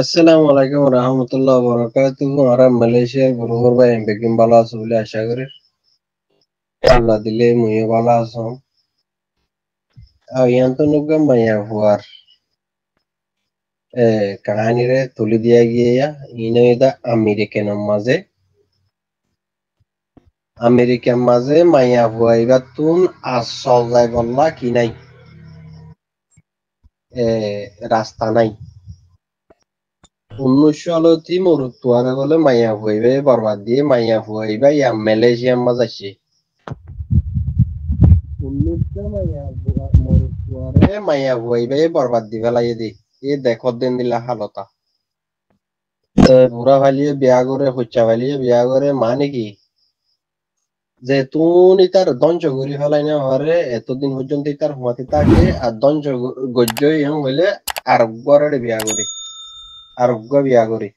আসসালামু আলাইকুম রহমতুল্লাহ বরকাতুহু। আমরা মালয়েশিয়ার বরহর ভাই বেগম ভালো আছো বলে আশা করি। আল্লাহ দিলে মুইও ভালো আছো। ইয়ান্ত নুগা মাইয়া হুয়ার কাহানিরে তুলি দিয়া গিয়া ইনইদা আমেরিকার মাঝে মাইয়া হুয়াইবা তুন আসল যাই বললা কি নাই রাস্তা নাই। 19 সালতি মরুতুয়ারে বলে মাইয়া হুয়াইবে বরবাদ দিয়ে মাইয়া হুয়াইবা ইয়া মালয়েশিয়ার মাঝে আসে। 19টা মাইয়া হুয়াইবে বরবাদ দি ফেলাই দি এ দেখত দিন দিলা হালতা বুড়া ফালিয়ে বিয়া করে হচ্ছা ফালিয়ে বিয়া করে মানে কি যে তুই তার ধ্বংস করি ফেলাই না হরে এতদিন পর্যন্ত তার হুমাতে থাকে আর ধ্বংস গজ্য ইয়ং হইলে আরোগ্যরে বিয়া করি আরোগ্য বিয়া করি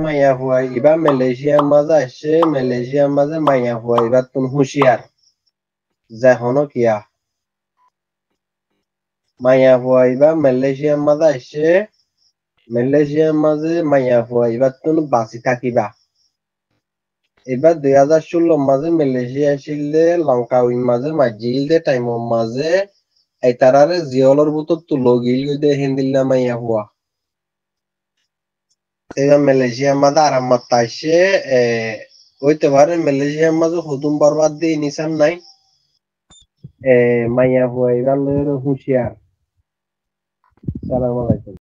মাইয়া হুয়াই এবার মালয়েশিয়ার মাঝে আসছে। মালয়েশিয়ার মাঝে মাইয়া হুয়াই এবার তুমি হুঁশিয়ার যে হনো কিয়া মাইয়া হুয়াইবা মালয়েশিয়ার মাঝে আসছে। মালয়েশিয়ার মাঝে মাইয়া হুয়াইবা তুমি বাঁচি থাকিবা। এবার 2016 মাঝে মালয়েশিয়া আসিলে লঙ্কা উইন মাঝে মাঝিলদে টাইমর মাঝে এই তারারে জিয়লর ভিতর তুলো গিল দে হিন্দিল্লা মাইয়া হুয়া। এবার মালয়েশিয়ার মাঝে আরাম মাত্তা আসছে হইতে পারে মালয়েশিয়ার মাঝে হুদুম বরবাদ দিয়ে নিশান নাই। মাইয়া হুয়া এবার হুঁশিয়ার। সালাম আলাইকুম।